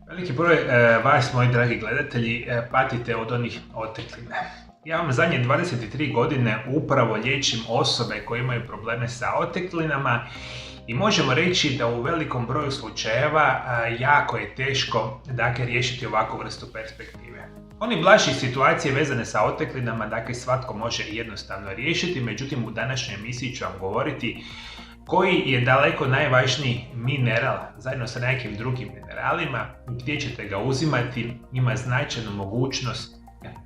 Veliki broj vas, moji dragi gledatelji, patite od onih oteklina. Ja vam zadnje 23 godine upravo liječim osobe koje imaju probleme sa oteklinama i možemo reći da u velikom broju slučajeva jako je teško riješiti ovakvu vrstu perspektive. Oni blaži situacije vezane sa oteklinama, svatko može jednostavno riješiti, međutim u današnjoj emisiji ću vam govoriti koji je daleko najvažniji mineral, zajedno sa nekim drugim mineralima, gdje ćete ga uzimati, ima značajnu mogućnost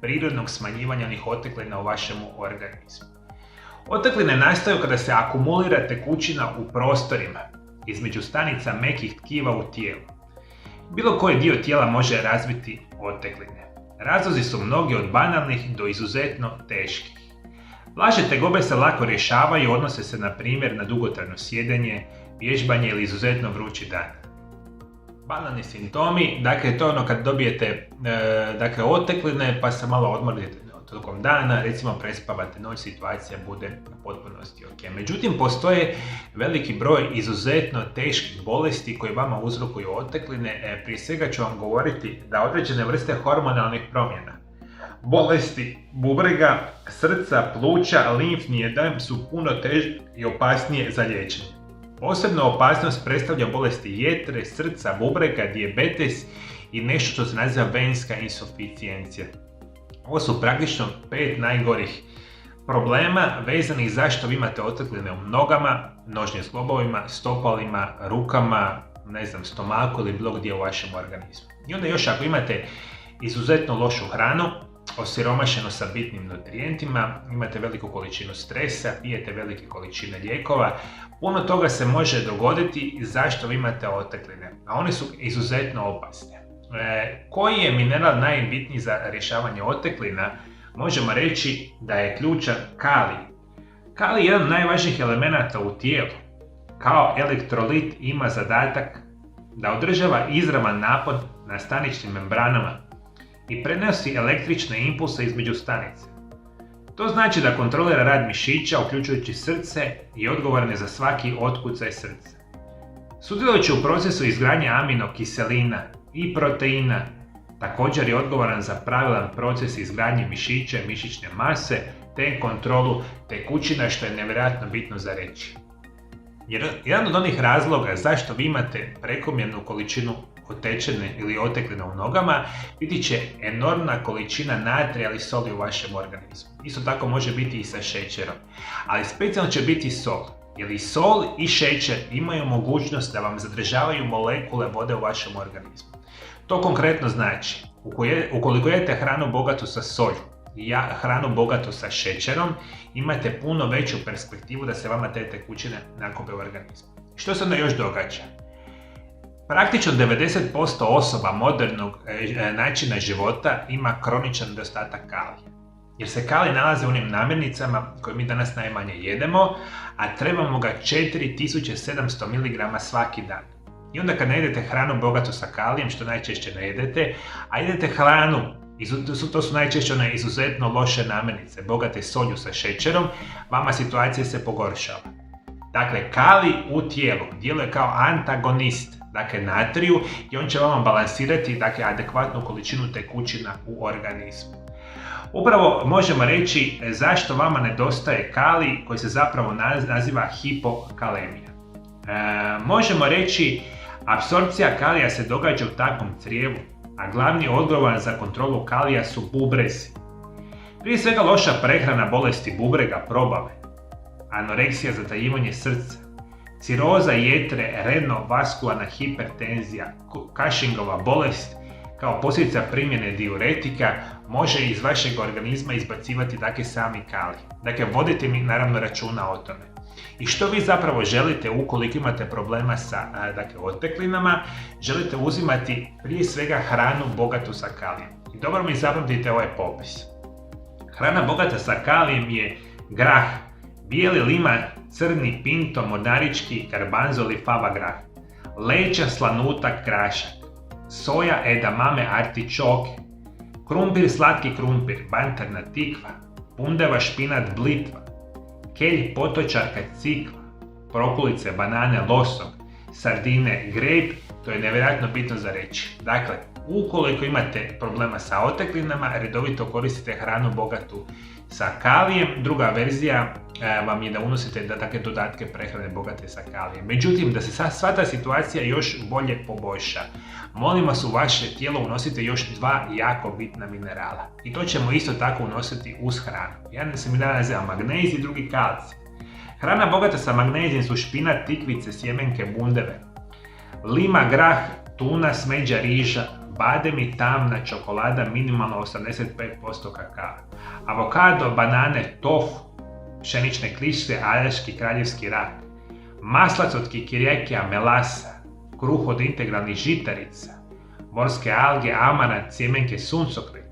prirodnog smanjivanja onih oteklina u vašem organizmu. Otekline nastaju kada se akumulira tekućina u prostorima između stanica mekih tkiva u tijelu. Bilo koji dio tijela može razviti otekline. Razlozi su mnogi od banalnih do izuzetno teških. Blaže tegobe se lako rješavaju, odnose se na primjer na dugotrajno sjedenje, vježbanje ili izuzetno vrući dan. Banalni simptomi, to je ono kad dobijete otekline pa se malo odmorite tokom dana, recimo prespavate noć, situacija bude u potpunosti ok. Međutim, postoje veliki broj izuzetno teških bolesti koji vama uzrokuju otekline. Prije svega ću vam govoriti da određene vrste hormonalnih promjena, bolesti bubrega, srca, pluća, limfni jedem su puno teže i opasnije za liječenje. Posebno opasnost predstavlja bolesti jetre, srca, bubrega, dijabetes i nešto što se naziva venska insuficijencija. Ovo su praktično 5 najgorih problema vezanih zašto vi imate otekline u nogama, nožnim zglobovima, stopalima, rukama, stomaku ili bilo gdje u vašem organizmu. I onda još ako imate izuzetno lošu hranu, osiromašeno sa bitnim nutrijentima, imate veliku količinu stresa, pijete velike količine lijekova, puno toga se može dogoditi zašto vi imate otekline, a one su izuzetno opasne. Koji je mineral najbitniji za rješavanje oteklina? Možemo reći da je ključan kalij. Kalij je jedan od najvažnijih elemenata u tijelu. Kao elektrolit ima zadatak da održava izravan napon na staničnim membranama i prenosi električne impulse između stanice. To znači da kontrolira rad mišića, uključujući srce, i odgovoran je za svaki otkucaj srca. Sudjelujući u procesu izgradnje aminokiselina i proteina, također je odgovoran za pravilan proces izgradnje mišića i mišićne mase, te kontrolu tekućina, što je nevjerojatno bitno za reći. Jedan od onih razloga zašto vi imate prekomjernu količinu otečene ili otekline u nogama biti će enormna količina natrija ili soli u vašem organizmu. Isto tako može biti i sa šećerom, ali specijalno će biti sol, jer i sol i šećer imaju mogućnost da vam zadržavaju molekule vode u vašem organizmu. To konkretno znači, ukoliko jedete hranu bogatu sa solju i hranu bogatu sa šećerom, imate puno veću perspektivu da se vama te tekućine nakupe u organizmu. Što se onda još događa? Praktično 90% osoba modernog načina života ima kroničan nedostatak kalija. Jer se kalij nalazi u onim namirnicama koje mi danas najmanje jedemo, a trebamo ga 4700 mg svaki dan. I onda kad ne jedete hranu bogatu sa kalijem, što najčešće ne jedete, a jedete hranu, to su najčešće one izuzetno loše namirnice, bogate solju sa šećerom, vama situacija se pogoršava. Dakle, kalij u tijelu djeluje kao antagonist, natriju, i on će vama balansirati adekvatnu količinu tekućina u organizmu. Upravo možemo reći zašto vama nedostaje kalij, koji se zapravo naziva hipokalemija. Možemo reći, apsorpcija kalija se događa u tankom crijevu, a glavni odgovoran za kontrolu kalija su bubrezi. Prije svega loša prehrana, bolesti bubrega, probave, anoreksija, zatajivanje srca, ciroza jetre, renovaskularna hipertenzija, Cushingova bolest, kao posljedica primjene diuretika, može iz vašeg organizma izbacivati sami kalij. Vodite mi naravno računa o tome. I što vi zapravo želite ukoliko imate problema sa oteklinama? Želite uzimati prije svega hranu bogatu sa kalijem. I dobro mi zapamtite ovaj popis. Hrana bogata sa kalijem je grah, bijeli liman, crni, pinto, mornarički, garbanzo ili fava grah, leća, slanutak, krašak, soja, edamame, artičoke, krumpir, slatki krumpir, bantarna tikva, bundeva, špinat, blitva, kelj, potočarka, cikva, prokulice, banane, losok, sardine, grejp To je nevjerojatno bitno za reći. Dakle, ukoliko imate problema sa oteklinama, redovito koristite hranu bogatu sa kalijem. Druga verzija vam je da unosite takve dodatke prehrane bogate sa kalijem. Međutim, da se sva ta situacija još bolje poboljša, molim vas, u vaše tijelo unosite još 2 jako bitna minerala. I to ćemo isto tako unositi uz hranu. Jedan se mineral naziva magnezij, drugi kalcij. Hrana bogata sa magnezijem su špinat, tikvice, sjemenke, bundeve, lima, grah, tuna, smeđa, riža, bademi, tamna čokolada, minimalno 85% kakao, avokado, banane, tofu, pšenične klišće, aljaški kraljevski rak, maslac od kikirjakija, melasa, kruh od integralnih žitarica, morske alge, amarant, sjemenke suncokreta,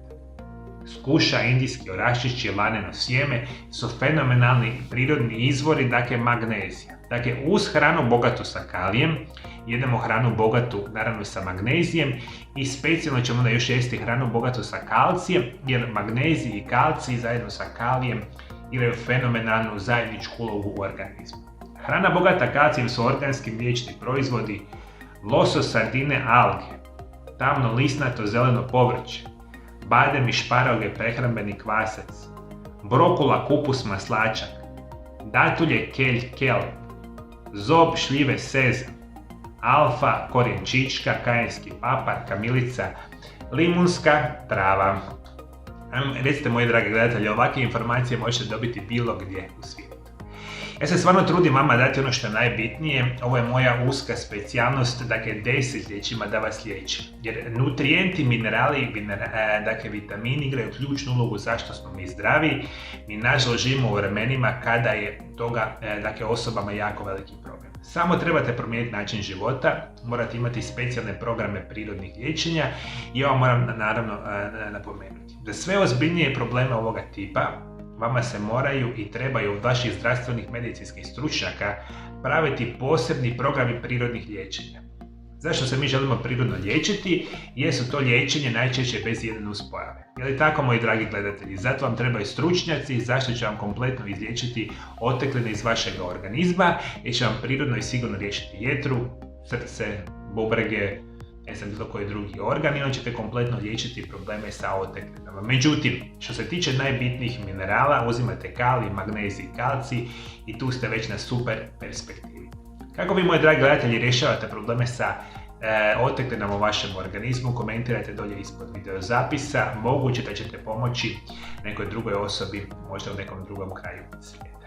skuša, indijski orašić i laneno sjeme su fenomenalni prirodni izvori, dakle, magnezija. Dakle, uz hranu bogatu sa kalijem, jedemo hranu bogatu naravno sa magnezijem i specijalno ćemo onda još jesti hranu bogatu sa kalcijem, jer magnezij i kalcij zajedno sa kalijem igraju fenomenalnu zajedničku ulogu u organizmu. Hrana bogata kalcijem su organski mliječni proizvodi, losos, sardine, alge, tamno lisnato zeleno povrće, badem i šparoge, prehrambeni kvasac, brokula, kupus, maslačak, datulje, kelj, kelp, zob, šljive, sezam, alfa, korijen čička, kajenski papar, kamilica, limunska trava. Recite, moji dragi gledatelji, ovakve informacije možete dobiti bilo gdje u svijetu. Ja se stvarno trudim vama dati ono što je najbitnije. Ovo je moja uska specijalnost, dakle, desetljećima da vas liječim. Jer nutrijenti, minerali, dakle, vitamini igraju ključnu ulogu zašto smo mi zdravi. Mi nažalost živimo u vremenima kada je toga, dakle, osobama jako veliki problem. Samo trebate promijeniti način života, morate imati specijalne programe prirodnih liječenja i ja vam moram naravno napomenuti. Za sve ozbiljnije probleme ovoga tipa, vama se moraju i trebaju od vaših zdravstvenih medicinskih stručnjaka praviti posebni programi prirodnih liječenja. Zašto se mi želimo prirodno liječiti? Jer su to liječenje najčešće bez jedne nuspojave. Je li tako, moji dragi gledatelji? Zato vam trebaju stručnjaci, zašto će vam kompletno izliječiti otekline iz vašeg organizma, jer će vam prirodno i sigurno riješiti jetru, srce, bubrege, bilo koji drugi organ, i onda ćete kompletno liječiti probleme sa oteklinama. Međutim, što se tiče najbitnijih minerala, uzimate kalij, magnezij i kalcij i tu ste već na super perspektivi. Kako vi, moji dragi gledatelji, rješavate probleme sa oteklinama u vašem organizmu? Komentirajte dolje ispod video zapisa. Moguće da ćete pomoći nekoj drugoj osobi, možda u nekom drugom kraju svijeta.